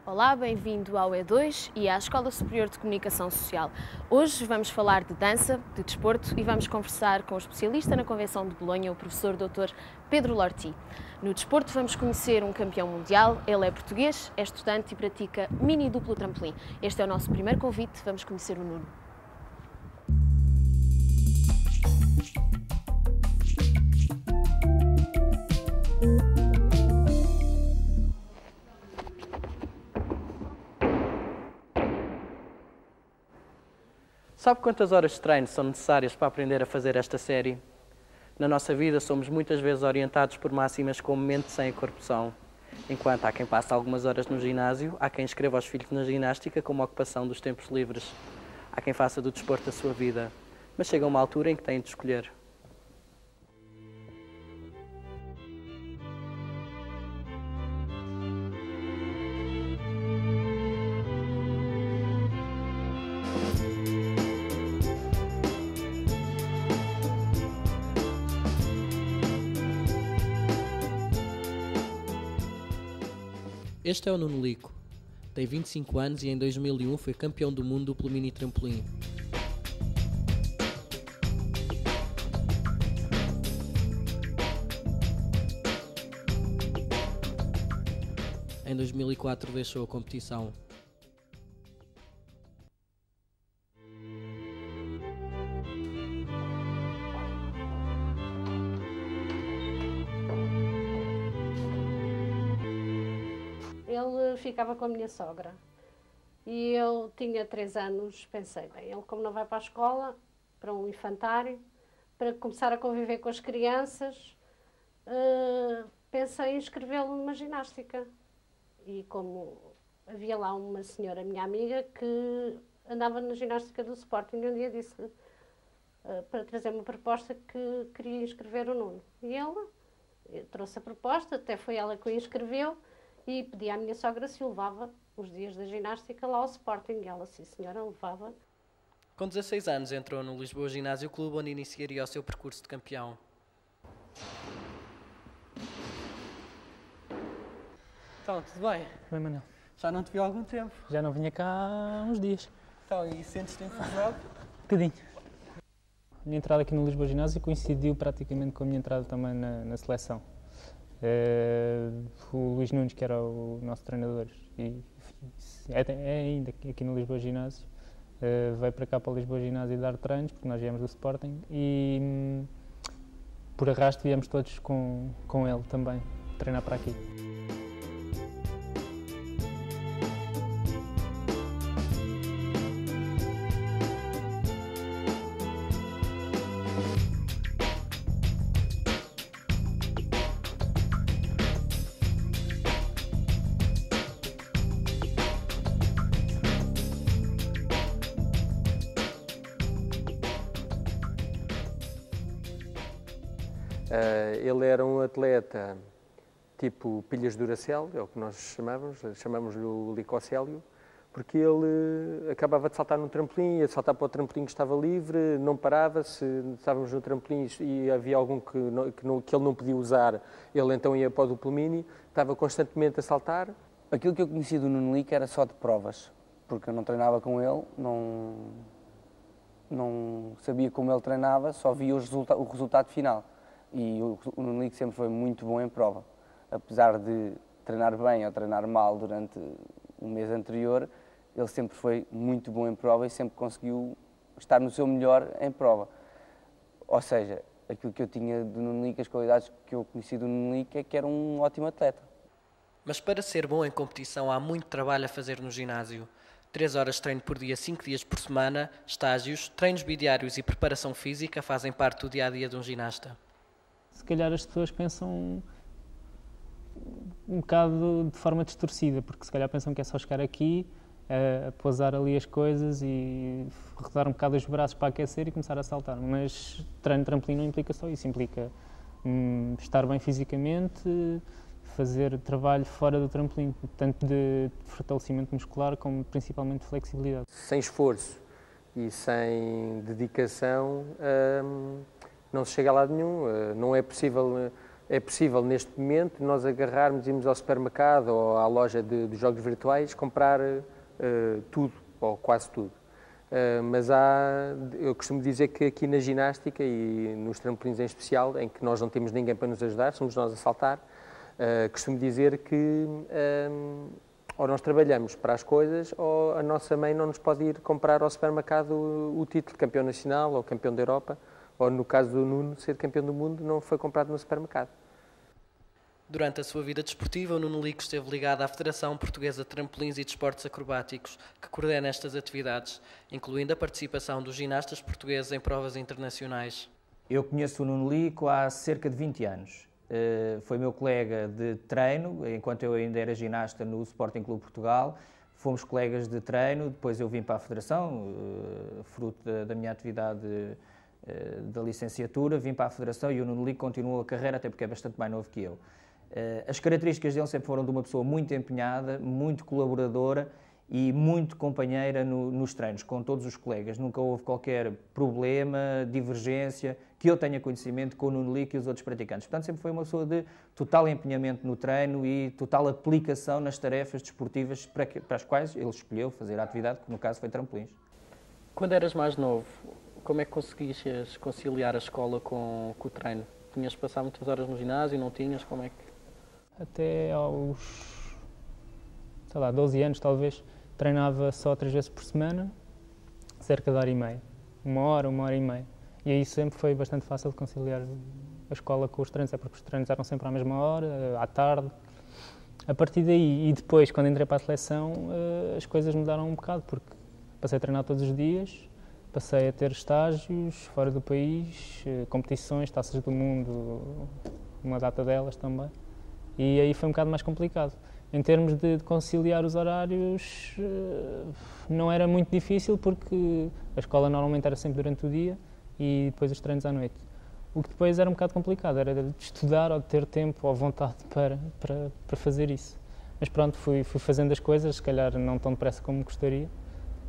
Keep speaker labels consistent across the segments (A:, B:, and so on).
A: Olá, bem-vindo ao E2 e à Escola Superior de Comunicação Social. Hoje vamos falar de dança, de desporto e vamos conversar com o especialista na Convenção de Bolonha, o professor Dr. Pedro Lorti. No desporto vamos conhecer um campeão mundial, ele é português, é estudante e pratica mini duplo trampolim. Este é o nosso primeiro convite, vamos conhecer o Nuno.
B: Sabe quantas horas de treino são necessárias para aprender a fazer esta série? Na nossa vida somos muitas vezes orientados por máximas como mente sem a corpo são. Enquanto há quem passe algumas horas no ginásio, há quem inscreva os filhos na ginástica como ocupação dos tempos livres. Há quem faça do desporto a sua vida, mas chega uma altura em que têm de escolher.
C: Este é o Nuno Lico. Tem 25 anos e em 2001 foi campeão do mundo duplo mini trampolim. Em 2004 deixou a competição.
D: Ele ficava com a minha sogra e eu tinha 3 anos, pensei, bem, ele como não vai para a escola, para um infantário, para começar a conviver com as crianças, pensei em inscrevê-lo numa ginástica. E como havia lá uma senhora, minha amiga, que andava na ginástica do Sporting, um dia disse para trazer uma proposta que queria inscrever o Nuno. E ele trouxe a proposta, até foi ela que o inscreveu, e pedi à minha sogra se o levava os dias da ginástica lá ao Sporting. E ela, sim senhora, levava.
C: Com 16 anos entrou no Lisboa Ginásio Clube, onde iniciaria o seu percurso de campeão.
B: Então, tudo bem?
E: Bem, Manel.
B: Já não te vi há algum tempo.
E: Já não vinha cá há uns dias.
B: Então, e sentes-te enferrujado?
E: Um bocadinho. A minha entrada aqui no Lisboa Ginásio coincidiu praticamente com a minha entrada também na seleção. O Luís Nunes, que era o nosso treinador, e é ainda aqui no Lisboa Ginásio, veio para cá para o Lisboa Ginásio dar treinos, porque nós viemos do Sporting, e por arrasto viemos todos com ele também, treinar para aqui.
F: Ele era um atleta tipo pilhas de Duracell, é o que nós chamamos-lhe o Licocélio, porque ele acabava de saltar no trampolim, ia saltar para o trampolim que estava livre, não parava, se estávamos no trampolim e havia algum que ele não podia usar, ele então ia para o duplo mini, estava constantemente a saltar.
G: Aquilo que eu conhecia do Nuno Lico era só de provas, porque eu não treinava com ele, não sabia como ele treinava, só via o resultado final. E o Nuno Lico sempre foi muito bom em prova. Apesar de treinar bem ou treinar mal durante o mês anterior, ele sempre foi muito bom em prova e sempre conseguiu estar no seu melhor em prova. Ou seja, aquilo que eu tinha do Nuno Lico, as qualidades que eu conheci do Nuno Lico é que era um ótimo atleta.
C: Mas para ser bom em competição há muito trabalho a fazer no ginásio. 3 horas de treino por dia, 5 dias por semana, estágios, treinos bidiários e preparação física fazem parte do dia-a-dia de um ginasta.
E: Se calhar as pessoas pensam um bocado de forma distorcida, porque se calhar pensam que é só chegar aqui, a pousar ali as coisas e rodar um bocado os braços para aquecer e começar a saltar. Mas treino de trampolim não implica só isso, implica estar bem fisicamente, fazer trabalho fora do trampolim, tanto de fortalecimento muscular como principalmente de flexibilidade.
F: Sem esforço e sem dedicação não se chega a lado nenhum, não é possível é possível neste momento nós agarrarmos, irmos ao supermercado ou à loja de jogos virtuais, comprar tudo, ou quase tudo. Mas eu costumo dizer que aqui na ginástica e nos trampolins em especial, em que nós não temos ninguém para nos ajudar, somos nós a saltar, costumo dizer que ou nós trabalhamos para as coisas ou a nossa mãe não nos pode ir comprar ao supermercado o título de campeão nacional ou campeão da Europa, ou no caso do Nuno, ser campeão do mundo não foi comprado no supermercado.
C: Durante a sua vida desportiva, o Nuno Lico esteve ligado à Federação Portuguesa de Trampolins e Desportos Acrobáticos, que coordena estas atividades, incluindo a participação dos ginastas portugueses em provas internacionais.
H: Eu conheço o Nuno Lico há cerca de 20 anos. Foi meu colega de treino, enquanto eu ainda era ginasta no Sporting Clube Portugal. Fomos colegas de treino, depois eu vim para a Federação, fruto da minha atividade da licenciatura, vim para a Federação e o Nuno Lico continuou a carreira, até porque é bastante mais novo que eu. As características dele sempre foram de uma pessoa muito empenhada, muito colaboradora e muito companheira nos treinos, com todos os colegas. Nunca houve qualquer problema, divergência, que eu tenha conhecimento com o Nuno Lico e os outros praticantes. Portanto, sempre foi uma pessoa de total empenhamento no treino e total aplicação nas tarefas desportivas para as quais ele escolheu fazer a atividade, que no caso foi trampolins.
B: Quando eras mais novo, como é que conseguias conciliar a escola com o treino? Tinhas de passar muitas horas no ginásio, não tinhas? Como é que...
E: Até aos, 12 anos talvez, treinava só 3 vezes por semana, cerca de hora e meia. 1 hora e meia. E aí sempre foi bastante fácil de conciliar a escola com os treinos, porque os treinos eram sempre à mesma hora, à tarde. A partir daí, e depois, quando entrei para a seleção, as coisas mudaram um bocado, porque passei a treinar todos os dias, passei a ter estágios fora do país, competições, taças do mundo, uma data delas também. E aí foi um bocado mais complicado. Em termos de conciliar os horários, não era muito difícil, porque a escola normalmente era sempre durante o dia e depois os treinos à noite. O que depois era um bocado complicado, era de estudar ou de ter tempo ou vontade para fazer isso. Mas pronto, fui fazendo as coisas, se calhar não tão depressa como gostaria,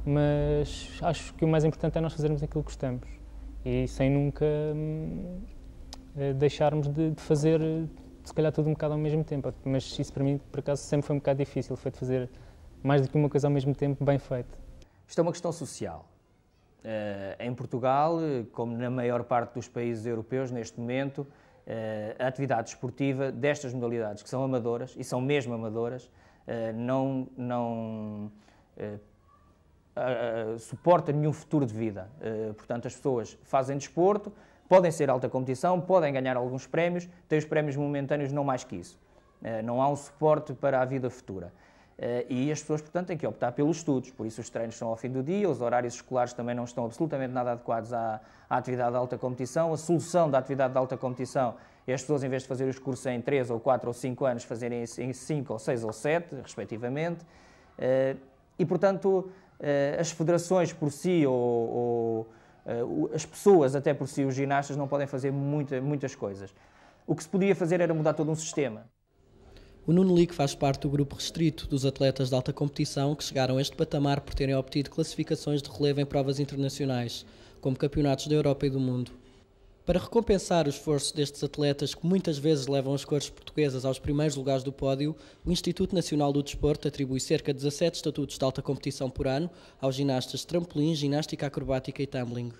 E: mas acho que o mais importante é nós fazermos aquilo que gostamos e sem nunca deixarmos de fazer, se calhar, tudo um bocado ao mesmo tempo. Mas isso para mim, por acaso, sempre foi um bocado difícil, foi de fazer mais do que uma coisa ao mesmo tempo, bem feita.
H: Isto é uma questão social. Em Portugal, como na maior parte dos países europeus neste momento, a atividade desportiva destas modalidades, que são amadoras, e são mesmo amadoras, não suporta nenhum futuro de vida. Portanto, as pessoas fazem desporto, podem ser alta competição, podem ganhar alguns prémios, têm os prémios momentâneos, não mais que isso. Não há um suporte para a vida futura. E as pessoas, portanto, têm que optar pelos estudos, por isso os treinos são ao fim do dia, os horários escolares também não estão absolutamente nada adequados à atividade de alta competição. A solução da atividade de alta competição é as pessoas, em vez de fazer os cursos em 3 ou 4 ou 5 anos, fazerem em 5 ou 6 ou 7, respectivamente. E, portanto, as federações por si ou as pessoas até por si, os ginastas, não podem fazer muitas coisas. O que se podia fazer era mudar todo um sistema.
C: O Nuno Lico faz parte do grupo restrito dos atletas de alta competição que chegaram a este patamar por terem obtido classificações de relevo em provas internacionais, como campeonatos da Europa e do mundo. Para recompensar o esforço destes atletas, que muitas vezes levam as cores portuguesas aos primeiros lugares do pódio, o Instituto Nacional do Desporto atribui cerca de 17 estatutos de alta competição por ano aos ginastas de trampolim, ginástica acrobática e tumbling.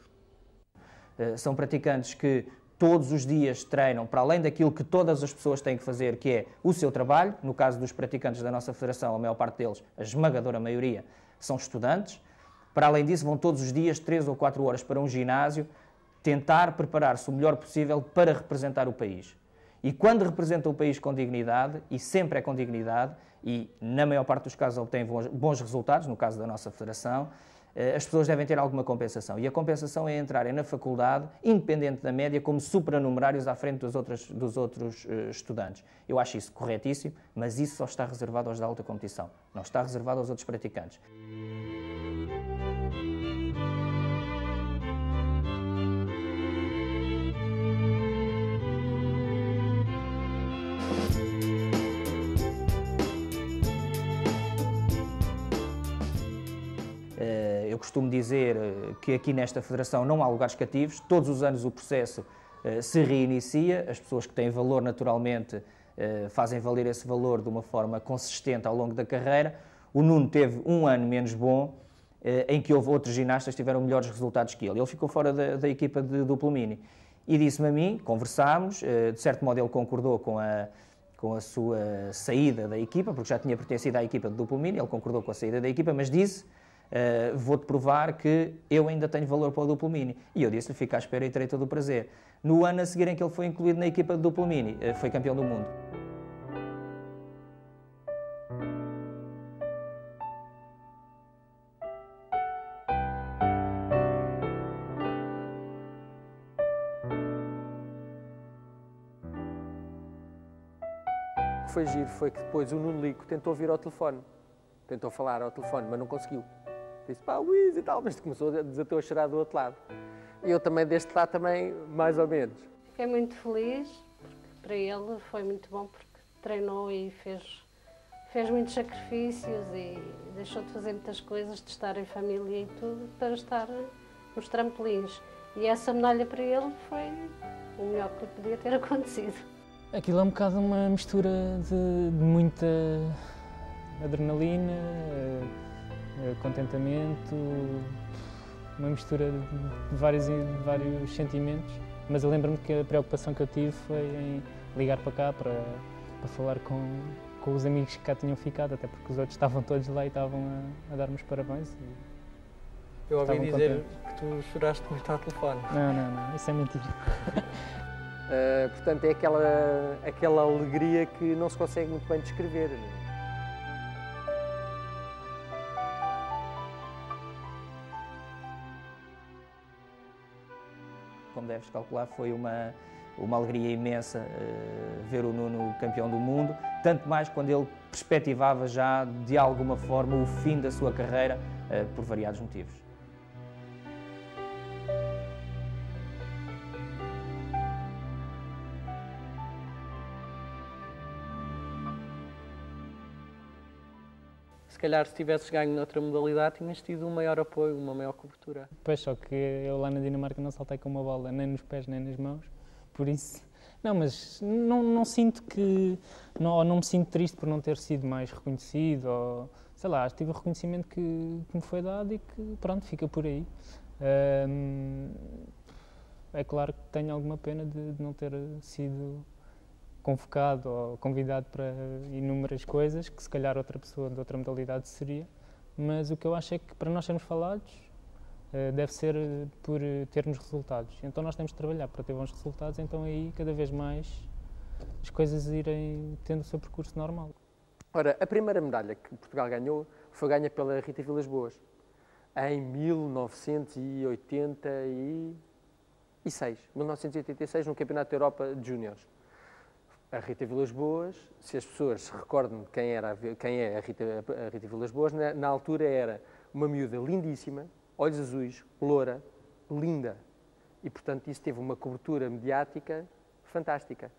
H: São praticantes que todos os dias treinam, para além daquilo que todas as pessoas têm que fazer, que é o seu trabalho. No caso dos praticantes da nossa federação, a maior parte deles, a esmagadora maioria, são estudantes. Para além disso, vão todos os dias, 3 ou 4 horas para um ginásio, tentar preparar-se o melhor possível para representar o país. E quando representam o país com dignidade, e sempre é com dignidade, e na maior parte dos casos obtêm bons resultados, no caso da nossa federação, as pessoas devem ter alguma compensação. E a compensação é entrarem na faculdade, independente da média, como supranumerários à frente dos outros estudantes. Eu acho isso corretíssimo, mas isso só está reservado aos da alta competição, não está reservado aos outros praticantes. Eu costumo dizer que aqui nesta federação não há lugares cativos. Todos os anos o processo se reinicia. As pessoas que têm valor, naturalmente, fazem valer esse valor de uma forma consistente ao longo da carreira. O Nuno teve um ano menos bom, em que houve outros ginastas que tiveram melhores resultados que ele. Ele ficou fora da equipa de duplo mini. E disse-me a mim, conversámos, de certo modo ele concordou com a sua saída da equipa, porque já tinha pertencido à equipa de duplo mini, ele concordou com a saída da equipa, mas disse, vou-te provar que eu ainda tenho valor para o duplo mini. E eu disse-lhe, fica à espera e terei todo o prazer. No ano a seguir em que ele foi incluído na equipa de duplo mini, foi campeão do mundo.
F: O que foi giro foi que depois o Nuno Lico tentou vir ao telefone, tentou falar ao telefone, mas não conseguiu. Disse, pá, Luís e tal, mas desatou a chorar do outro lado. E eu também, deste lado, também, mais ou menos.
D: Fiquei muito feliz, porque para ele foi muito bom, porque treinou e fez muitos sacrifícios e deixou de fazer muitas coisas, de estar em família e tudo, para estar nos trampolins. E essa medalha para ele foi o melhor que lhe podia ter acontecido.
E: Aquilo é um bocado uma mistura de muita adrenalina, contentamento, uma mistura de vários sentimentos. Mas eu lembro-me que a preocupação que eu tive foi em ligar para cá para falar com os amigos que cá tinham ficado, até porque os outros estavam todos lá e estavam a dar-me os parabéns.
B: Eu ouvi dizer
E: contentes.
B: que tu choraste muito ao telefone.
E: Não, isso é mentira.
F: Portanto, é aquela alegria que não se consegue muito bem descrever.
H: Como deves calcular, foi uma alegria imensa ver o Nuno campeão do mundo, tanto mais quando ele perspectivava já, de alguma forma, o fim da sua carreira, por variados motivos.
B: Se calhar, se tivesses ganho noutra modalidade, tinhas tido um maior apoio, uma maior cobertura.
E: Pois, só que eu lá na Dinamarca não saltei com uma bola, nem nos pés, nem nas mãos, por isso... Não, mas não sinto que... Não me sinto triste por não ter sido mais reconhecido, ou... Sei lá, tive o reconhecimento que me foi dado e que, pronto, fica por aí. É claro que tenho alguma pena de não ter sido convocado ou convidado para inúmeras coisas, que se calhar outra pessoa de outra modalidade seria, mas o que eu acho é que para nós sermos falados deve ser por termos resultados. Então nós temos de trabalhar para ter bons resultados, então aí cada vez mais as coisas irem tendo o seu percurso normal.
F: Ora, a primeira medalha que Portugal ganhou foi ganha pela Rita Vilas Boas, em 1986, no Campeonato da Europa de Júniores. A Rita Vilas Boas, se as pessoas se recordam de quem é a Rita Vilas Boas, na altura era uma miúda lindíssima, olhos azuis, loura, linda. E, portanto, isso teve uma cobertura mediática fantástica.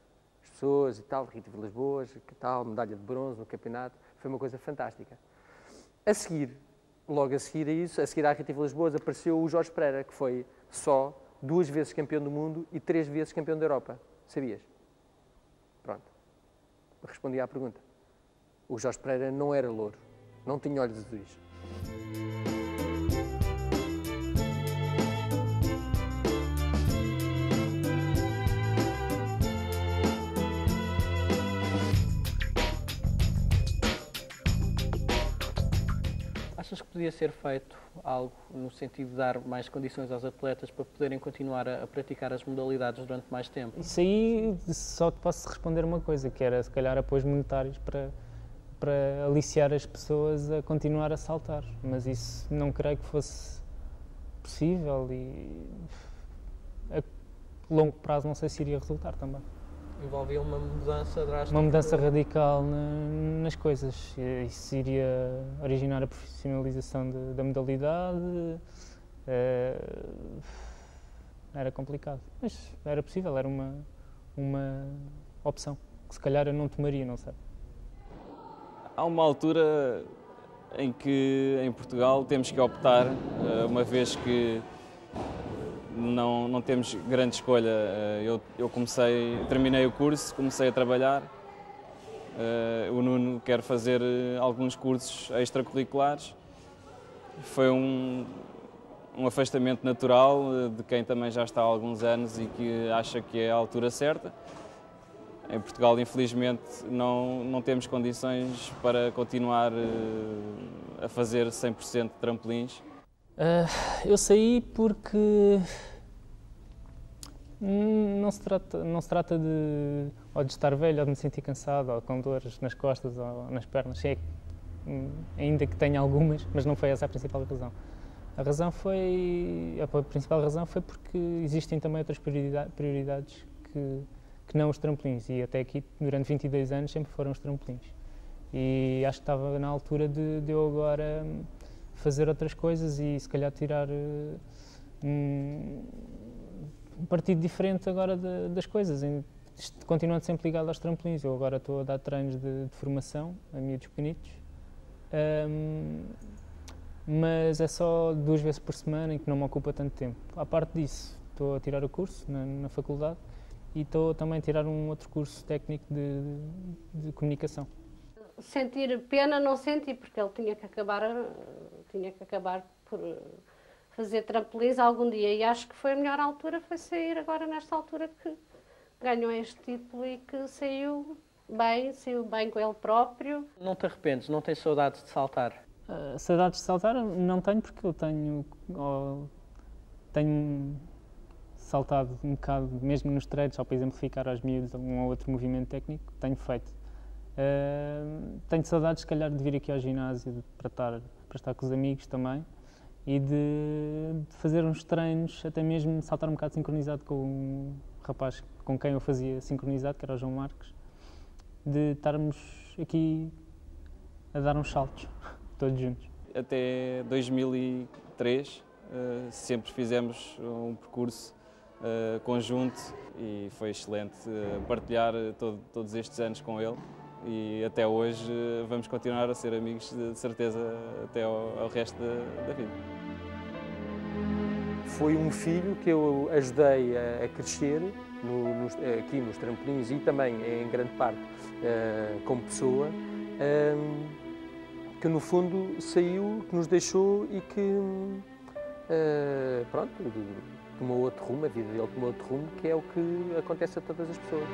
F: As pessoas e tal, Rita Vilas Boas, que tal, medalha de bronze no campeonato, foi uma coisa fantástica. A seguir, logo a seguir a isso, a seguir à Rita Vilas Boas, apareceu o Jorge Pereira, que foi só 2 vezes campeão do mundo e 3 vezes campeão da Europa. Sabias? Pronto. Respondi à pergunta. O Jorge Pereira não era louro, não tinha olhos azuis.
B: Achas que podia ser feito algo no sentido de dar mais condições aos atletas para poderem continuar a praticar as modalidades durante mais tempo?
E: Isso aí só te posso responder uma coisa, que era se calhar apoios monetários para aliciar as pessoas a continuar a saltar, mas isso não creio que fosse possível e a longo prazo não sei se iria resultar também.
B: Envolvia uma mudança drástica?
E: Uma mudança radical nas coisas. Isso iria originar a profissionalização da modalidade. Era complicado, mas era possível, era uma opção que se calhar eu não tomaria, não sei.
I: Há uma altura em que em Portugal temos que optar, uma vez que não temos grande escolha. Eu terminei o curso, comecei a trabalhar. O Nuno quer fazer alguns cursos extracurriculares. Foi um afastamento natural de quem também já está há alguns anos e que acha que é a altura certa. Em Portugal, infelizmente, não temos condições para continuar a fazer 100% de trampolins.
E: Eu saí porque não se trata de estar velho, ou de me sentir cansado, ou com dores nas costas ou nas pernas, ainda que tenha algumas, mas não foi essa a principal razão. A principal razão foi porque existem também outras prioridades que não os trampolins, e até aqui, durante 22 anos, sempre foram os trampolins. E acho que estava na altura de eu agora fazer outras coisas e se calhar tirar um partido diferente agora das coisas, continuando sempre ligado aos trampolins. Eu agora estou a dar treinos de formação a miúdos pequenitos, mas é só 2 vezes por semana, em que não me ocupa tanto tempo. À parte disso, estou a tirar o curso na faculdade e estou também a tirar um outro curso técnico de comunicação.
D: Sentir pena não senti, porque ele tinha que acabar por fazer trampolins algum dia, e acho que foi a melhor altura, foi sair agora nesta altura que ganhou este título e que saiu bem com ele próprio.
B: Não te arrependes? Não tens saudades de saltar?
E: Saudades de saltar não tenho, porque eu tenho saltado um bocado, mesmo nos treinos, só para exemplificar aos miúdos um ou outro movimento técnico, tenho feito. Tenho saudades, se calhar, de vir aqui ao ginásio para estar com os amigos também e de fazer uns treinos, até mesmo saltar um bocado sincronizado com um rapaz com quem eu fazia sincronizado, que era o João Marques, de estarmos aqui a dar uns saltos, todos juntos.
I: Até 2003 sempre fizemos um percurso conjunto e foi excelente partilhar todos estes anos com ele. E até hoje vamos continuar a ser amigos, de certeza, até ao resto da vida.
F: Foi um filho que eu ajudei a crescer aqui nos trampolins e também, em grande parte, como pessoa, que no fundo saiu, que nos deixou e que, pronto, tomou outro rumo, a vida dele tomou outro rumo, que é o que acontece a todas as pessoas.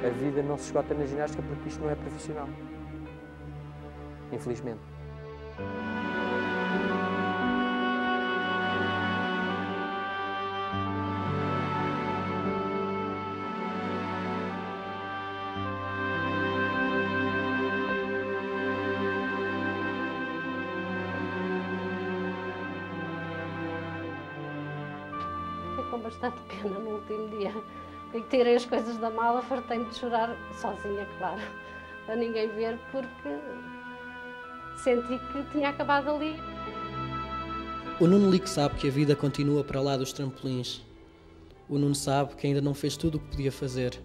F: A vida não se esgota na ginástica porque isto não é profissional, infelizmente.
D: Fiquei com bastante pena no último dia. E tirei as coisas da mala, fartei-me de chorar sozinha, claro, para ninguém ver, porque senti que tinha acabado ali.
C: O Nuno Lico sabe que a vida continua para lá dos trampolins. O Nuno sabe que ainda não fez tudo o que podia fazer.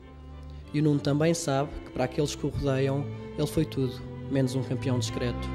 C: E o Nuno também sabe que para aqueles que o rodeiam, ele foi tudo, menos um campeão discreto.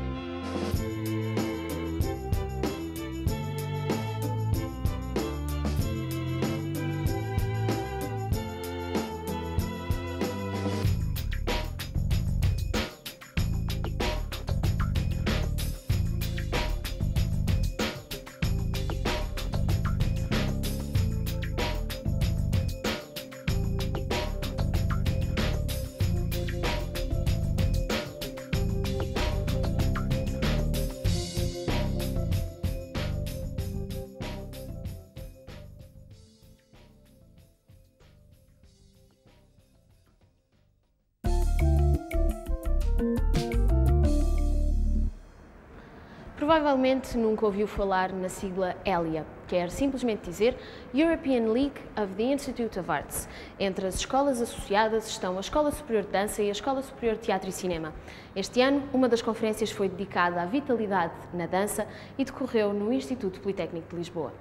A: Provavelmente nunca ouviu falar na sigla ELIA, quer simplesmente dizer European League of the Institute of Arts. Entre as escolas associadas estão a Escola Superior de Dança e a Escola Superior de Teatro e Cinema. Este ano, uma das conferências foi dedicada à vitalidade na dança e decorreu no Instituto Politécnico de Lisboa.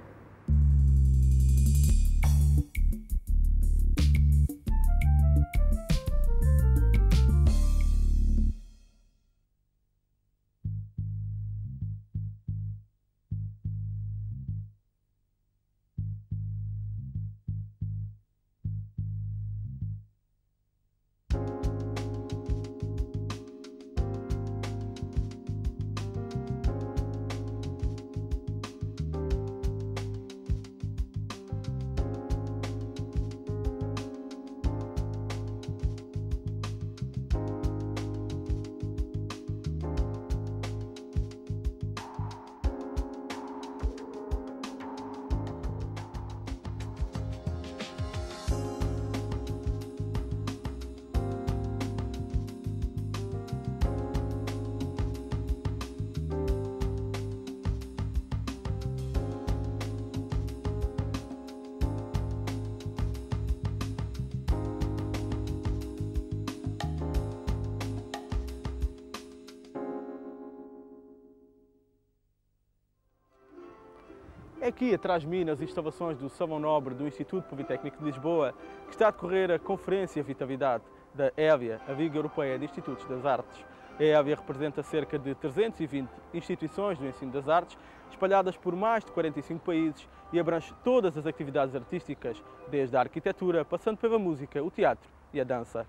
J: É aqui atrás de mim, nas instalações do Salão Nobre do Instituto Politécnico de Lisboa, que está a decorrer a Conferência Vitalidade da ELIA, a Liga Europeia de Institutos das Artes. A ELIA representa cerca de 320 instituições do ensino das artes, espalhadas por mais de 45 países e abrange todas as atividades artísticas, desde a arquitetura, passando pela música, o teatro e a dança.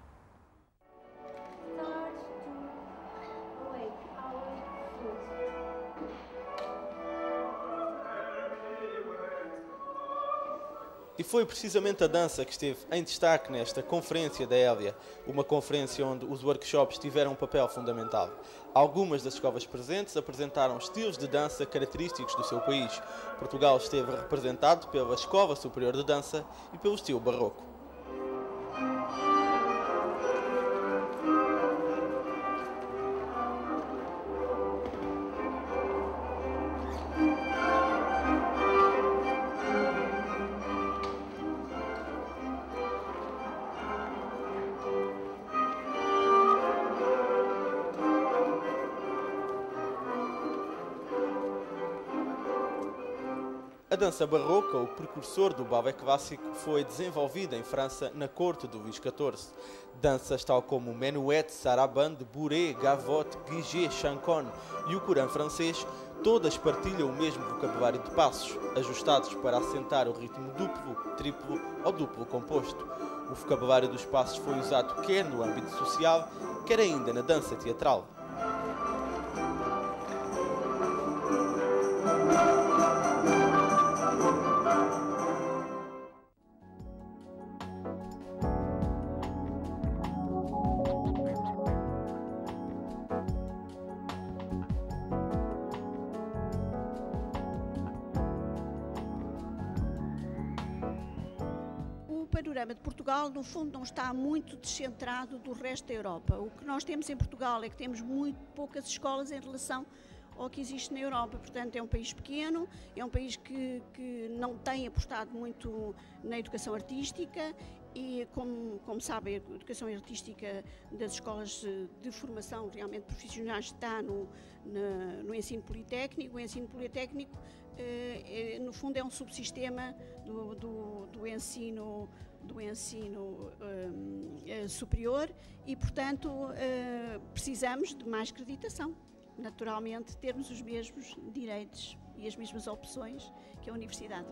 K: E foi precisamente a dança que esteve em destaque nesta conferência da ELIA, uma conferência onde os workshops tiveram um papel fundamental. Algumas das escolas presentes apresentaram estilos de dança característicos do seu país. Portugal esteve representado pela Escola Superior de Dança e pelo estilo barroco. A dança barroca, o precursor do ballet clássico, foi desenvolvida em França na corte do Luís XIV. Danças tal como o menuet, sarabande, bourrée, gavotte, guiget, chancon e o courant francês, todas partilham o mesmo vocabulário de passos, ajustados para assentar o ritmo duplo, triplo ou duplo composto. O vocabulário dos passos foi usado quer no âmbito social, quer ainda na dança teatral.
L: O panorama de Portugal, no fundo, não está muito descentrado do resto da Europa. O que nós temos em Portugal é que temos muito poucas escolas em relação ao que existe na Europa. Portanto, é um país pequeno, é um país que não tem apostado muito na educação artística e, como sabem, a educação artística das escolas de formação realmente profissionais está no ensino politécnico. O ensino politécnico, no fundo, é um subsistema do ensino superior e, portanto, precisamos de mais acreditação. Naturalmente, termos os mesmos direitos e as mesmas opções que a universidade.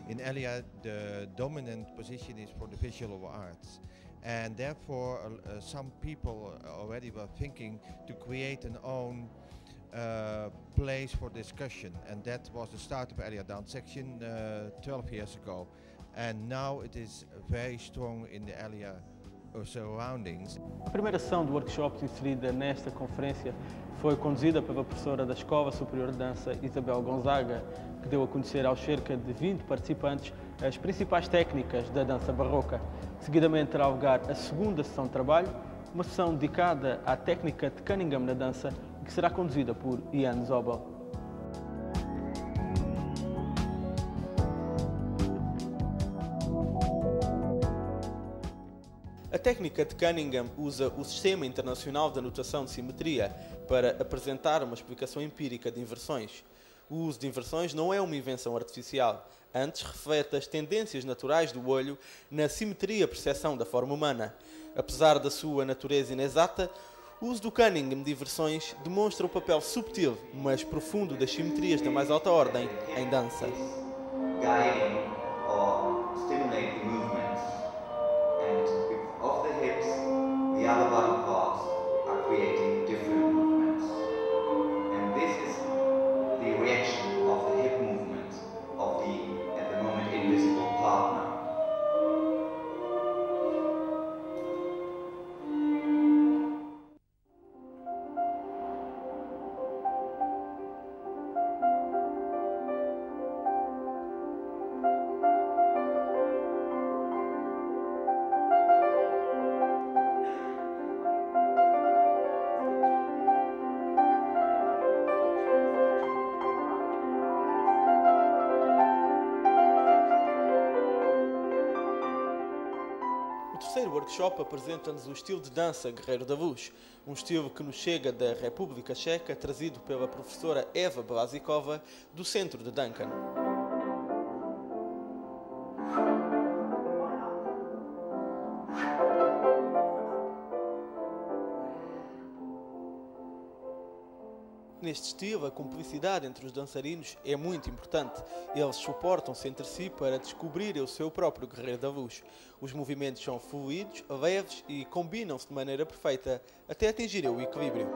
M: In ELIA, the dominant position is for the visual arts. And therefore, some people already were thinking to create an own place for discussion. And that was the start of ELIA Dance Section 12 years ago. And now it is very strong in the ELIA surroundings.
J: A primeira sessão do workshop inserida nesta conferência foi conduzida pela professora da Escola Superior de Dança, Isabel Gonzaga, que deu a conhecer aos cerca de 20 participantes as principais técnicas da dança barroca. Seguidamente terá lugar a segunda sessão de trabalho, uma sessão dedicada à técnica de Cunningham na dança, que será conduzida por Ian Zobel.
K: A técnica de Cunningham usa o Sistema Internacional de Anotação de Simetria para apresentar uma explicação empírica de inversões. O uso de inversões não é uma invenção artificial, antes reflete as tendências naturais do olho na simetria-percepção da forma humana. Apesar da sua natureza inexata, o uso do Cunningham de inversões demonstra o papel subtil, mas profundo das simetrias da mais alta ordem em dança.
N: Guiding or stimulating movements, and of the hips, the other body parts are creating different movements. And this is the reaction of the hip movement of the, at the moment, invisible partner.
K: O terceiro workshop apresenta-nos o estilo de dança Guerreiro da Vuz, um estilo que nos chega da República Checa, trazido pela professora Eva Blazikova, do centro de Duncan. Neste estilo, a cumplicidade entre os dançarinos é muito importante. Eles suportam-se entre si para descobrirem o seu próprio guerreiro da luz. Os movimentos são fluidos, leves e combinam-se de maneira perfeita até atingirem o equilíbrio.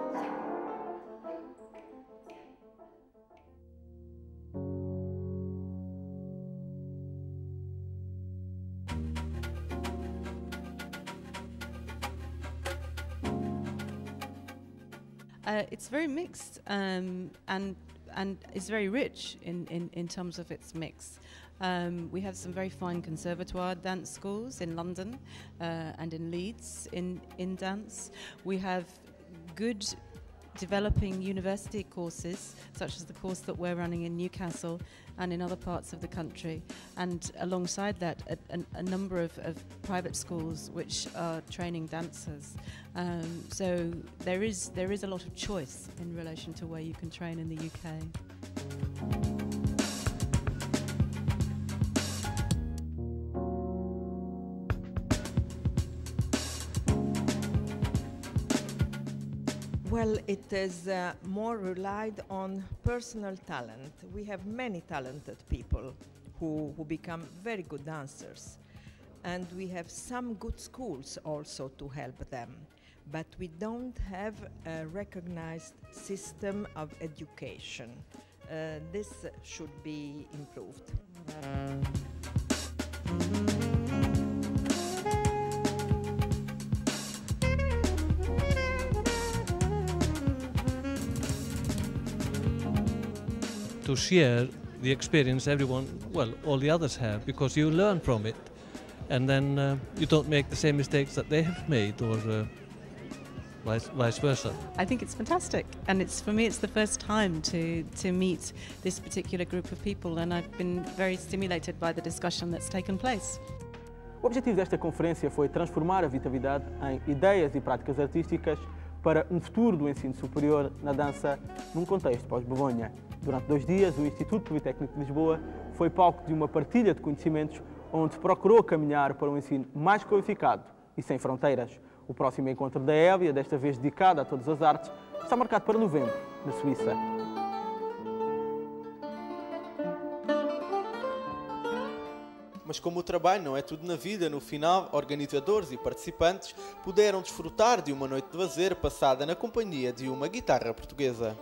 O: It's very mixed and it's very rich in terms of its mix. We have some very fine conservatoire dance schools in London and in Leeds in dance. We have good developing university courses, such as the course that we're running in Newcastle and in other parts of the country, and alongside that a number of private schools which are training dancers. So there is a lot of choice in relation to where you can train in the UK.
P: Well, it is more relied on personal talent. We have many talented people who become very good dancers. And we have some good schools also to help them. But we don't have a recognized system of education. This should be improved.
Q: To share the experience everyone, well, all the others have, because you learn from it, and then you don't make the same mistakes that they have made, or vice versa.
O: I think it's fantastic, and for me it's the first time to meet this particular group of people, and I've been very stimulated by the discussion that's taken place.
J: O objetivo desta conferência foi transformar a vitalidade em ideias e práticas artísticas para um futuro do ensino superior na dança num contexto pós-Bolonha. Durante 2 dias, o Instituto Politécnico de Lisboa foi palco de uma partilha de conhecimentos onde se procurou caminhar para um ensino mais qualificado e sem fronteiras. O próximo encontro da Évia, desta vez dedicado a todas as artes, está marcado para novembro, na Suíça.
K: Mas como o trabalho não é tudo na vida, no final, organizadores e participantes puderam desfrutar de uma noite de lazer passada na companhia de uma guitarra portuguesa.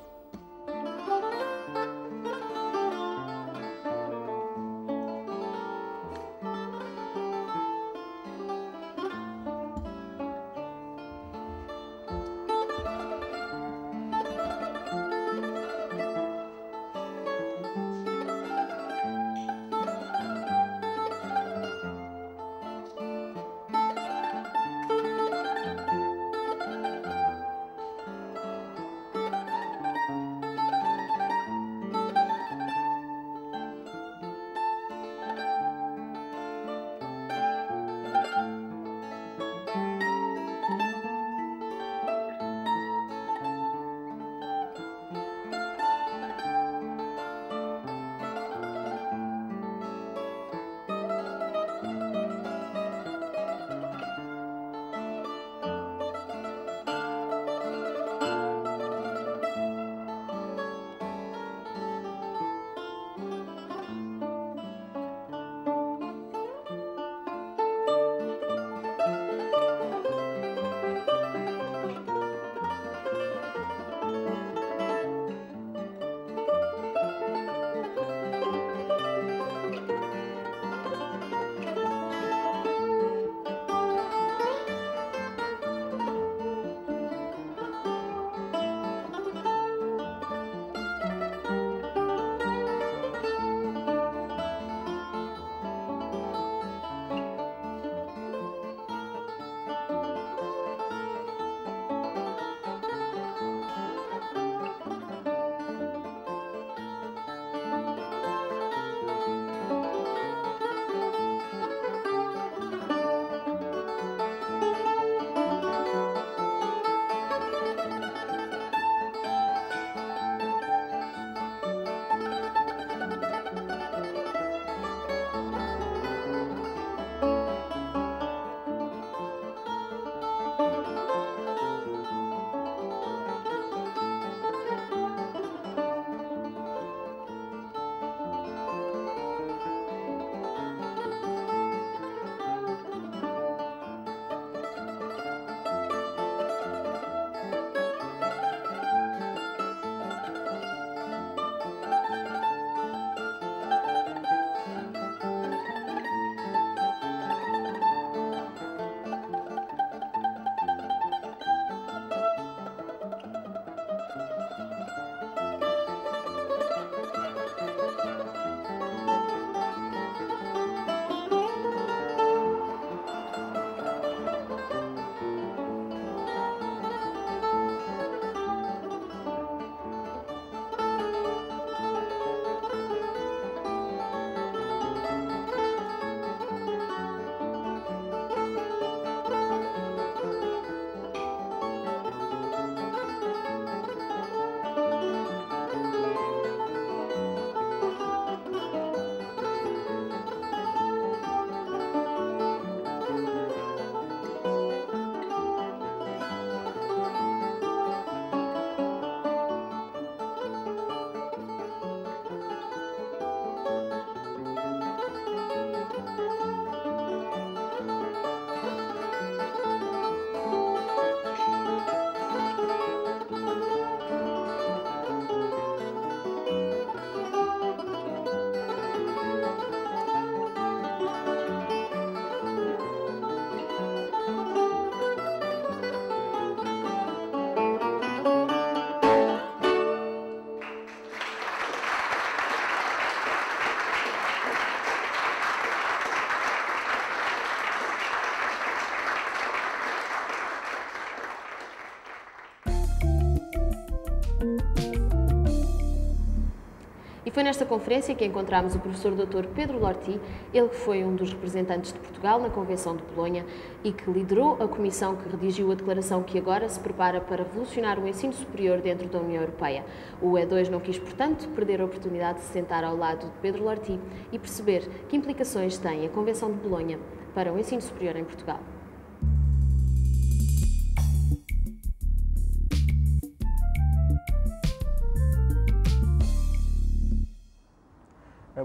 A: Foi nesta conferência que encontramos o professor Dr. Pedro Lorty, ele que foi um dos representantes de Portugal na Convenção de Bolonha e que liderou a comissão que redigiu a declaração que agora se prepara para revolucionar o ensino superior dentro da União Europeia. O E2 não quis, portanto, perder a oportunidade de se sentar ao lado de Pedro Lorty e perceber que implicações tem a Convenção de Bolonha para o ensino superior em Portugal.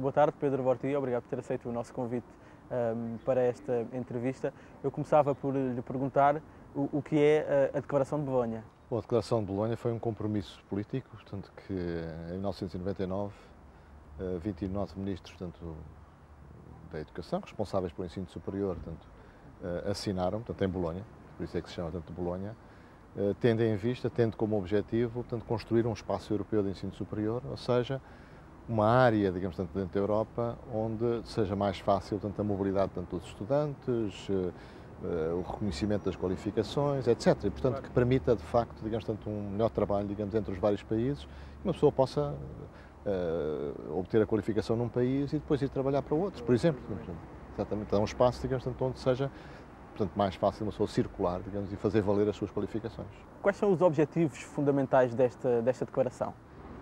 J: Boa tarde, Pedro Lorty, obrigado por ter aceito o nosso convite para esta entrevista. Eu começava por lhe perguntar o que é a Declaração de Bolonha.
R: Bom, a Declaração de Bolonha foi um compromisso político, portanto que em 1999 29 ministros da Educação, responsáveis pelo ensino superior, assinaram, em Bolonha, por isso é que se chama de Bolonha, tendo em vista, tendo como objetivo, construir um espaço europeu de ensino superior, ou seja, uma área, digamos, dentro da Europa, onde seja mais fácil a mobilidade dos estudantes, o reconhecimento das qualificações, etc. E, portanto, que permita, de facto, digamos, um melhor trabalho, digamos, entre os vários países, e uma pessoa possa obter a qualificação num país e depois ir trabalhar para outros, por exemplo. Exatamente, dá um espaço, digamos, onde seja mais fácil uma pessoa circular, digamos, e fazer valer as suas qualificações.
J: Quais são os objetivos fundamentais desta declaração?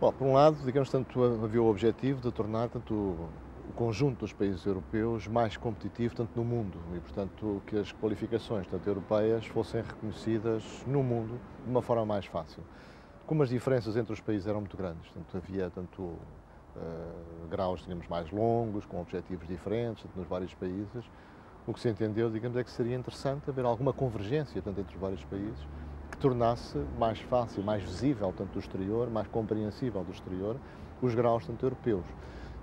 R: Bom, por um lado, digamos, havia o objetivo de tornar o conjunto dos países europeus mais competitivo no mundo e, portanto, que as qualificações europeias fossem reconhecidas no mundo de uma forma mais fácil. Como as diferenças entre os países eram muito grandes, havia graus, digamos, mais longos, com objetivos diferentes nos vários países, o que se entendeu, digamos, é que seria interessante haver alguma convergência entre os vários países que tornasse mais fácil, mais visível, do exterior, mais compreensível do exterior, os graus, europeus.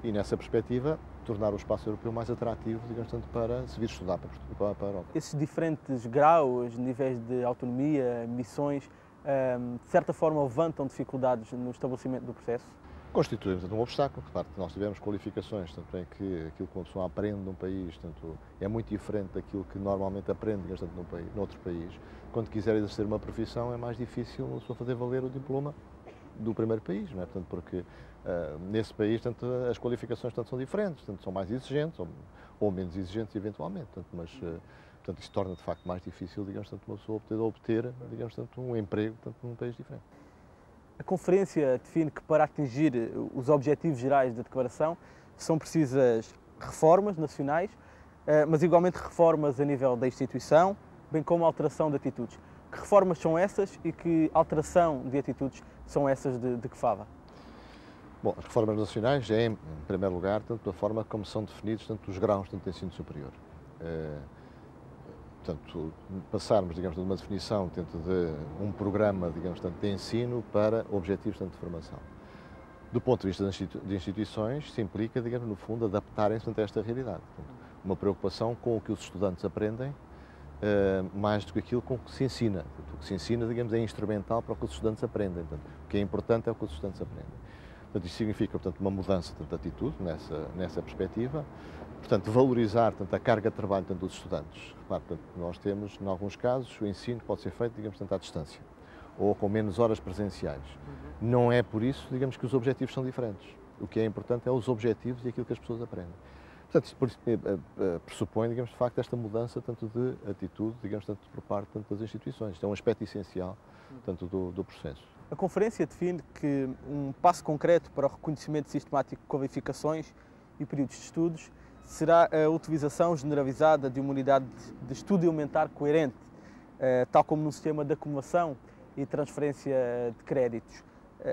R: E, nessa perspectiva, tornar o espaço europeu mais atrativo, digamos, para se vir estudar para a Europa.
J: Esses diferentes graus, níveis de autonomia, missões, de certa forma levantam dificuldades no estabelecimento do processo?
R: Constitui um obstáculo, porque nós tivemos qualificações, tanto em que aquilo que uma pessoa aprende num país é muito diferente daquilo que normalmente aprende noutro país. Quando quiser exercer uma profissão é mais difícil a pessoa fazer valer o diploma do primeiro país, não é? Porque nesse país as qualificações são diferentes, são mais exigentes ou menos exigentes eventualmente, mas isso torna de facto mais difícil, digamos, uma pessoa obter digamos, um emprego num país diferente.
J: A conferência define que para atingir os objetivos gerais da declaração são precisas reformas nacionais, mas igualmente reformas a nível da instituição, bem como alteração de atitudes. Que reformas são essas e que alteração de atitudes são essas de que fala?
R: Bom, as reformas nacionais é, em primeiro lugar, a forma como são definidos os graus de ensino superior. Portanto, passarmos, digamos, de uma definição de um programa, digamos, de ensino para objetivos de formação. Do ponto de vista de instituições, isso implica, digamos, no fundo, adaptarem-se a esta realidade. Portanto, uma preocupação com o que os estudantes aprendem, mais do que aquilo com que se ensina. Portanto, o que se ensina, digamos, é instrumental para o que os estudantes aprendem. Portanto, o que é importante é o que os estudantes aprendem. Portanto, isso significa, portanto, uma mudança de atitude nessa perspectiva. Portanto, valorizar a carga de trabalho dos estudantes. Repare, portanto, nós temos, em alguns casos, o ensino pode ser feito, digamos, à distância, ou com menos horas presenciais. Não é por isso, digamos, que os objetivos são diferentes. O que é importante é os objetivos e aquilo que as pessoas aprendem. Portanto, isso pressupõe, digamos, de facto, esta mudança tanto de atitude, digamos, tanto por parte das instituições. Isto é um aspecto essencial, tanto do processo.
J: A conferência define que um passo concreto para o reconhecimento sistemático de qualificações e períodos de estudos será a utilização generalizada de uma unidade de estudo elementar coerente, tal como no sistema de acumulação e transferência de créditos.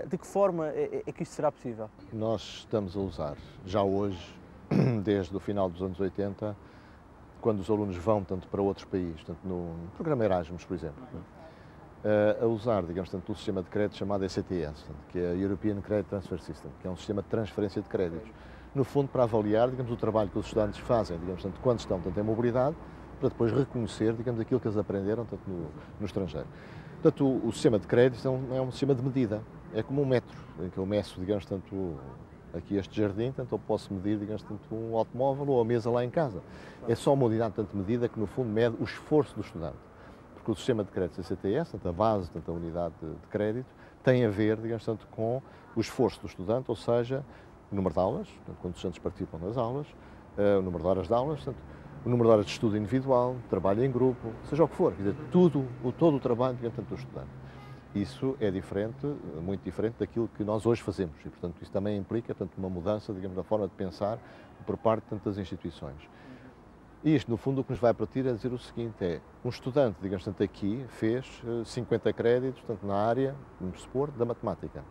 J: De que forma é que isto será possível?
R: Nós estamos a usar, já hoje, desde o final dos anos 80, quando os alunos vão para outros países, no programa Erasmus, por exemplo, a usar, digamos, o sistema de crédito chamado ECTS, que é a European Credit Transfer System, que é um sistema de transferência de créditos. No fundo, para avaliar, digamos, o trabalho que os estudantes fazem, digamos, quando estão em mobilidade, para depois reconhecer, digamos, aquilo que eles aprenderam no estrangeiro. Portanto, o sistema de créditos é um sistema de medida, é como um metro, em que eu meço, digamos, aqui este jardim, portanto, eu posso medir, digamos, um automóvel ou a mesa lá em casa. É só uma unidade de medida que, no fundo, mede o esforço do estudante. Porque o sistema de créditos ECTS, a base, a unidade de crédito, tem a ver, digamos, com o esforço do estudante, ou seja, o número de aulas, portanto, quantos estudantes participam das aulas, o número de horas de aulas, portanto, o número de horas de estudo individual, trabalho em grupo, seja o que for, quer dizer, todo o trabalho do estudante. Isso é diferente, muito diferente daquilo que nós hoje fazemos e, portanto, isso também implica, portanto, uma mudança, digamos, da forma de pensar por parte de tantas instituições. E isto, no fundo, o que nos vai partir é dizer o seguinte, um estudante, digamos, tanto aqui, fez 50 créditos, tanto na área, vamos supor, da matemática.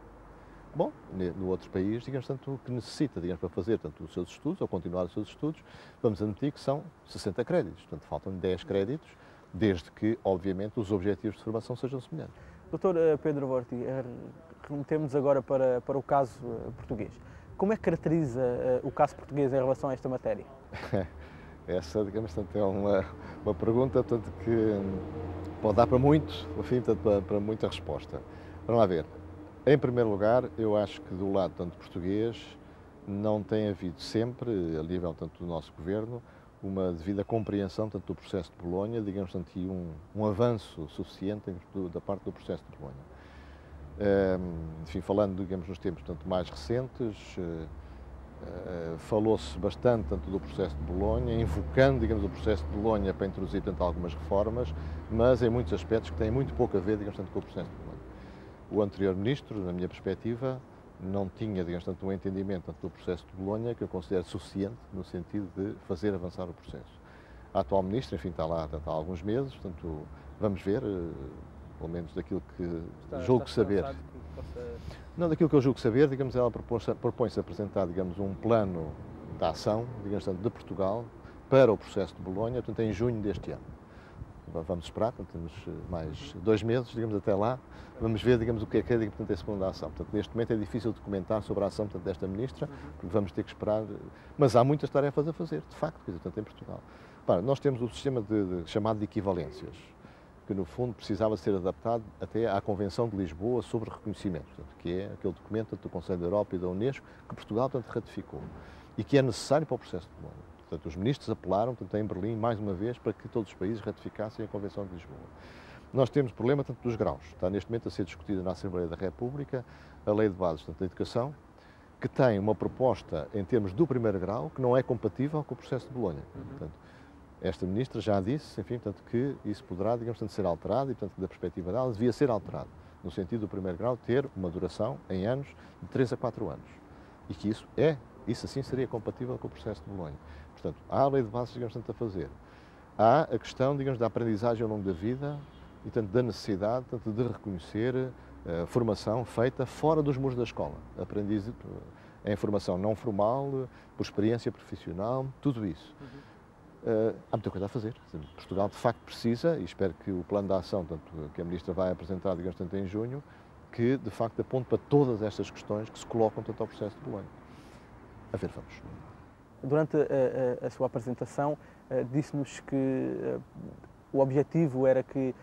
R: Bom, no outro país, digamos, tanto o que necessita, digamos, para fazer tanto os seus estudos, ou continuar os seus estudos, vamos admitir que são 60 créditos, portanto, faltam 10 créditos, desde que, obviamente, os objetivos de formação sejam semelhantes.
J: Dr. Pedro Lorty, remetemos agora para o caso português. Como é que caracteriza o caso português em relação a esta matéria?
R: Essa, digamos, é uma pergunta tanto que pode dar para muito, enfim, para muita resposta. Vamos lá ver. Em primeiro lugar, eu acho que do lado tanto português não tem havido sempre, a nível tanto do nosso governo, uma devida compreensão tanto do processo de Bolonha, digamos, tanto, e um avanço suficiente da parte do processo de Bolonha. Enfim, falando, digamos, nos tempos tanto mais recentes, falou-se bastante tanto do processo de Bolonha, invocando, digamos, o processo de Bolonha para introduzir tanto algumas reformas, mas em muitos aspectos que têm muito pouco a ver, digamos, tanto com o processo de Bolonha. O anterior ministro, na minha perspectiva, não tinha, digamos, tanto um entendimento tanto do processo de Bolonha que eu considero suficiente no sentido de fazer avançar o processo. A atual ministra, enfim, está lá há alguns meses, portanto, vamos ver, pelo menos daquilo que julgo saber. Não, daquilo que eu julgo saber, digamos, ela propõe-se a apresentar, digamos, um plano de ação, digamos, tanto de Portugal para o processo de Bolonha, portanto, em junho deste ano. Vamos esperar, portanto, temos mais 2 meses, digamos, até lá, vamos ver, digamos, o que é, portanto, esse plano de ação. Portanto, neste momento é difícil de comentar sobre a ação, portanto, desta ministra, porque vamos ter que esperar, mas há muitas tarefas a fazer, de facto, quer dizer, tanto em Portugal. Para, nós temos o sistema chamado de equivalências, que no fundo precisava ser adaptado até à Convenção de Lisboa sobre reconhecimento, portanto, que é aquele documento do Conselho da Europa e da Unesco que Portugal, portanto, ratificou e que é necessário para o processo de Bolonha. Portanto, os ministros apelaram, portanto, em Berlim, mais uma vez, para que todos os países ratificassem a Convenção de Lisboa. Nós temos problema, tanto dos graus. Está neste momento a ser discutida na Assembleia da República a Lei de Bases, tanto da Educação, que tem uma proposta em termos do primeiro grau que não é compatível com o processo de Bolonha. Portanto, esta ministra já disse, enfim, portanto, que isso poderá, digamos, tanto, ser alterado e, portanto, da perspectiva dela, devia ser alterado, no sentido do primeiro grau ter uma duração em anos de 3 a 4 anos. E que isso assim seria compatível com o processo de Bolonha. Portanto, há a lei de bases, digamos, tanto a fazer. Há a questão, digamos, da aprendizagem ao longo da vida e, tanto, da necessidade, tanto, de reconhecer a formação feita fora dos muros da escola. Aprendiz em formação não formal, por experiência profissional, tudo isso. Há muita coisa a fazer. Portugal, de facto, precisa, e espero que o plano de ação, tanto que a Ministra vai apresentar, digamos, tanto em junho, que, de facto, aponte para todas estas questões que se colocam, tanto, ao processo de Bolonha. A ver, vamos.
J: Durante a sua apresentação, disse-nos que o objetivo era que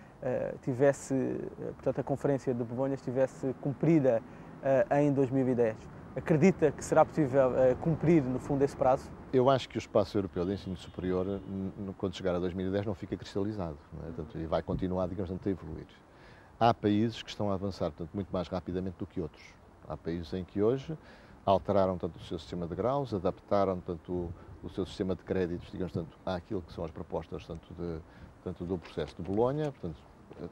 J: portanto, a Conferência de Bolonha estivesse cumprida em 2010. Acredita que será possível cumprir, no fundo, esse prazo?
R: Eu acho que o espaço europeu de ensino superior, quando chegar a 2010, não fica cristalizado, não é? Portanto, e vai continuar, digamos, a evoluir. Há países que estão a avançar, portanto, muito mais rapidamente do que outros. Há países em que hoje alteraram, tanto, o seu sistema de graus, adaptaram, tanto, o seu sistema de créditos, digamos, tanto, àquilo que são as propostas, tanto do processo de Bolonha, portanto,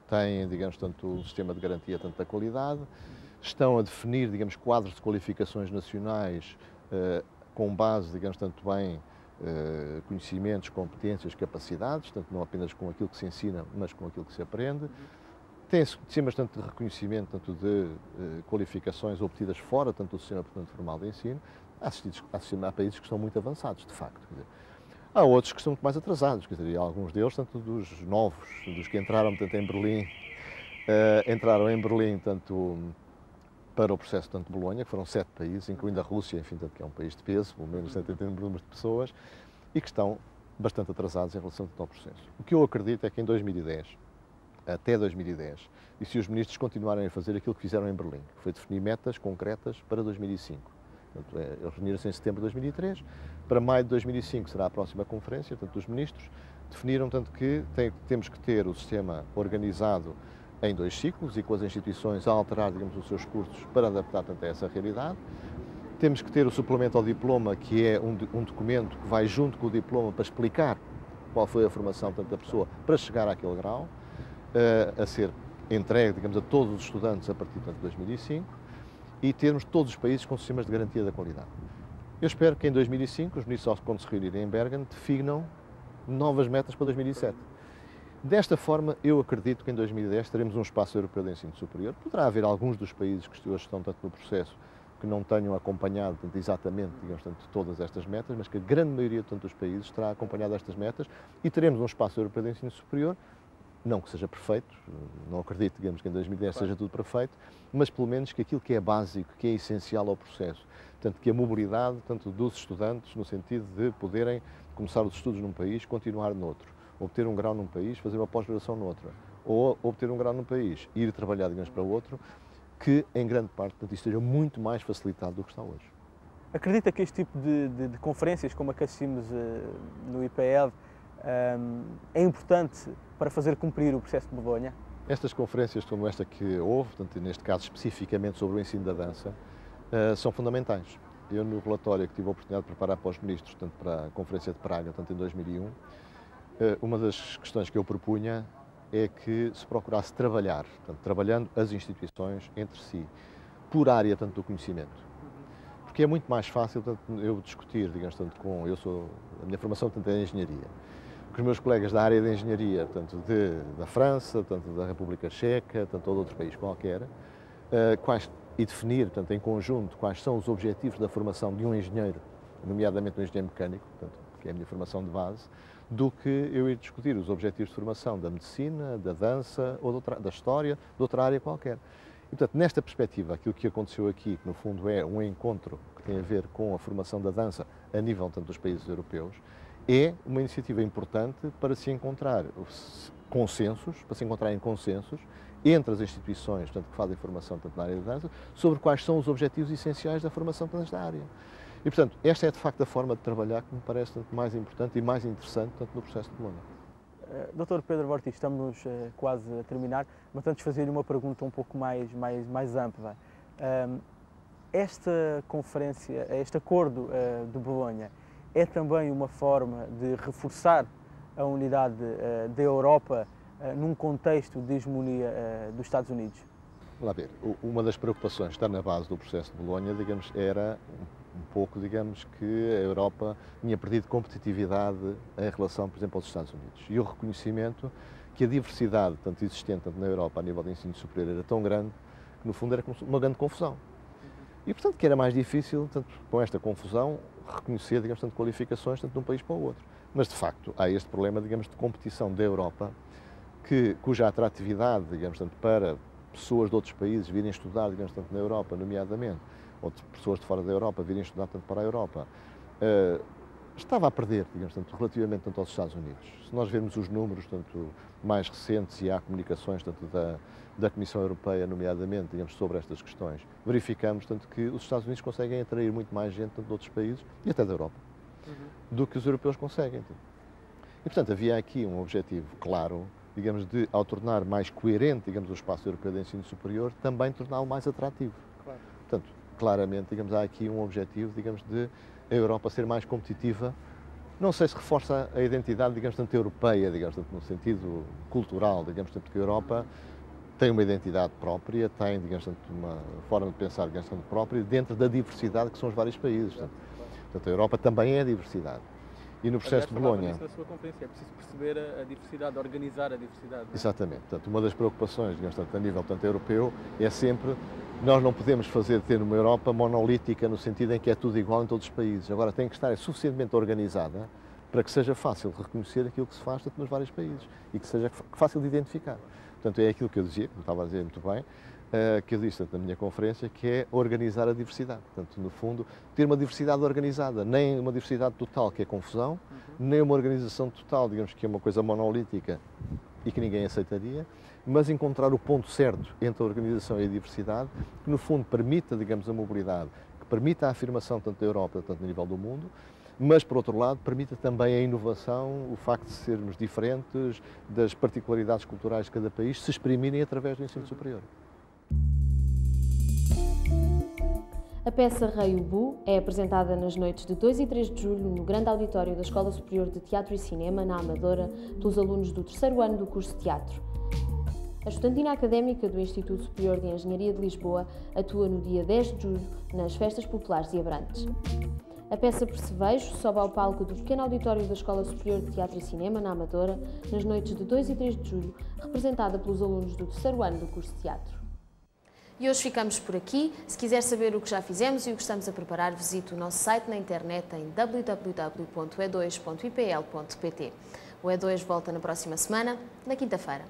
R: têm, digamos, tanto, um sistema de garantia, tanto, da qualidade, estão a definir, digamos, quadros de qualificações nacionais com base, digamos, tanto bem conhecimentos, competências, capacidades, tanto não apenas com aquilo que se ensina, mas com aquilo que se aprende. Tem sistemas tanto de reconhecimento, tanto de qualificações obtidas fora, tanto do sistema, portanto, formal de ensino. Há países que estão muito avançados, de facto. Quer dizer, há outros que estão muito mais atrasados, quer dizer, alguns deles, tanto dos novos, dos que entraram, portanto, em Berlim, tanto para o processo, tanto de Bolonha, que foram 7 países, incluindo a Rússia, enfim, tanto, que é um país de peso, pelo menos em número de pessoas, e que estão bastante atrasados em relação ao processo. O que eu acredito é que em 2010, até 2010, e se os ministros continuarem a fazer aquilo que fizeram em Berlim, que foi definir metas concretas para 2005. Portanto, eles reuniram-se em setembro de 2003, para maio de 2005 será a próxima conferência, portanto, os ministros definiram, tanto, que temos que ter o sistema organizado em 2 ciclos e com as instituições a alterar, digamos, os seus cursos para adaptar, tanto, a essa realidade. Temos que ter o suplemento ao diploma, que é um documento que vai junto com o diploma para explicar qual foi a formação da pessoa para chegar àquele grau, a ser entregue, digamos, a todos os estudantes a partir de 2005, e termos todos os países com sistemas de garantia da qualidade. Eu espero que em 2005, os ministros, quando se reunirem em Bergen, definam novas metas para 2007. Desta forma, eu acredito que em 2010 teremos um espaço europeu de ensino superior. Poderá haver alguns dos países que hoje estão tanto no processo que não tenham acompanhado exatamente, digamos, tanto, todas estas metas, mas que a grande maioria dos países terá acompanhado estas metas e teremos um espaço europeu de ensino superior, não que seja perfeito, não acredito, digamos, que em 2010 seja tudo perfeito, mas pelo menos que aquilo que é básico, que é essencial ao processo, tanto que a mobilidade, tanto dos estudantes, no sentido de poderem começar os estudos num país, continuar noutro, obter um grau num país, fazer uma pós-graduação noutra, ou obter um grau num país e ir trabalhar, digamos, para outro, que em grande parte isto esteja muito mais facilitado do que está hoje.
J: Acredita que este tipo de conferências, como a que assistimos no IPED, é importante para fazer cumprir o processo de Bolonha?
R: Estas conferências como esta que houve, portanto, neste caso especificamente sobre o ensino da dança, são fundamentais. Eu, no relatório que tive a oportunidade de preparar para os ministros, tanto para a Conferência de Praga, tanto em 2001, uma das questões que eu propunha é que se procurasse trabalhar, portanto, trabalhando as instituições entre si, por área tanto do conhecimento. Porque é muito mais fácil tanto, eu discutir, digamos, tanto com, a minha formação tanto é em engenharia, com os meus colegas da área de engenharia, tanto da França, tanto da República Checa, tanto de outro país qualquer, e definir, portanto, em conjunto, quais são os objetivos da formação de um engenheiro, nomeadamente um engenheiro mecânico, portanto, que é a minha formação de base, do que eu ir discutir os objetivos de formação da medicina, da dança, ou da história, de outra área qualquer. E, portanto, nesta perspectiva, aquilo que aconteceu aqui, que no fundo é um encontro que tem a ver com a formação da dança a nível tanto dos países europeus, é uma iniciativa importante para se encontrar consensos, para se encontrarem consensos entre as instituições tanto que fazem formação tanto na área da dança, sobre quais são os objetivos essenciais da formação nesta área. E, portanto, esta é de facto a forma de trabalhar que me parece tanto mais importante e mais interessante tanto no processo de Bolonha.
J: Dr. Pedro Lorty, estamos quase a terminar, mas antes de fazer-lhe uma pergunta um pouco mais ampla. Esta conferência, este acordo de Bolonha, é também uma forma de reforçar a unidade da Europa num contexto de hegemonia dos Estados Unidos?
R: Lá ver, uma das preocupações que está na base do processo de Bolonha, digamos, era um pouco, digamos, que a Europa tinha perdido competitividade em relação, por exemplo, aos Estados Unidos. E o reconhecimento que a diversidade, tanto existente tanto na Europa a nível de ensino superior, era tão grande que, no fundo, era uma grande confusão. E, portanto, que era mais difícil, tanto com esta confusão, reconhecer, digamos, tanto qualificações, tanto de um país para o outro. Mas, de facto, há este problema, digamos, de competição da Europa, cuja atratividade, digamos, tanto para pessoas de outros países virem estudar, digamos, tanto na Europa, nomeadamente, ou pessoas de fora da Europa virem estudar tanto para a Europa, estava a perder, digamos, tanto, relativamente tanto aos Estados Unidos. Se nós vermos os números tanto mais recentes, e há comunicações tanto da Comissão Europeia, nomeadamente, digamos, sobre estas questões, verificamos tanto que os Estados Unidos conseguem atrair muito mais gente tanto de outros países, e até da Europa, do que os europeus conseguem. E, portanto, havia aqui um objetivo claro, digamos, de, ao tornar mais coerente, digamos, o espaço europeu de ensino superior, também torná-lo mais atrativo. Claro. Portanto, claramente, digamos, há aqui um objetivo, digamos, de a Europa ser mais competitiva. Não sei se reforça a identidade, digamos, tanto europeia, digamos, tanto no sentido cultural, digamos, tanto que a Europa tem uma identidade própria, tem, digamos, tanto uma forma de pensar, digamos, tanto própria, dentro da diversidade que são os vários países. Portanto, a Europa também é a diversidade. E no processo de Bolonha...
J: Na sua conferência, é preciso perceber a diversidade, organizar a diversidade. Não é?
R: Exatamente. Portanto, uma das preocupações, digamos, tanto a nível tanto europeu, é sempre nós não podemos ter uma Europa monolítica no sentido em que é tudo igual em todos os países. Agora tem que estar suficientemente organizada para que seja fácil reconhecer aquilo que se faz tanto nos vários países e que seja fácil de identificar. Portanto, é aquilo que eu dizia, como estava a dizer muito bem, que eu disse tanto na minha conferência, que é organizar a diversidade. Portanto, no fundo, ter uma diversidade organizada, nem uma diversidade total, que é confusão, nem uma organização total, digamos, que é uma coisa monolítica e que ninguém aceitaria, mas encontrar o ponto certo entre a organização e a diversidade, que no fundo permita, digamos, a mobilidade, que permita a afirmação tanto da Europa, tanto no nível do mundo, mas, por outro lado, permita também a inovação, o facto de sermos diferentes, das particularidades culturais de cada país, se exprimirem através do ensino superior.
A: A peça Rei Ubu é apresentada nas noites de 2 e 3 de julho no grande auditório da Escola Superior de Teatro e Cinema, na Amadora, pelos alunos do 3º ano do curso de teatro. A estudantina académica do Instituto Superior de Engenharia de Lisboa atua no dia 10 de julho nas Festas Populares de Abrantes. A peça Percevejo sobe ao palco do pequeno auditório da Escola Superior de Teatro e Cinema, na Amadora, nas noites de 2 e 3 de julho, representada pelos alunos do 3º ano do curso de teatro. E hoje ficamos por aqui. Se quiser saber o que já fizemos e o que estamos a preparar, visite o nosso site na internet em www.e2.ipl.pt. O E2 volta na próxima semana, na quinta-feira.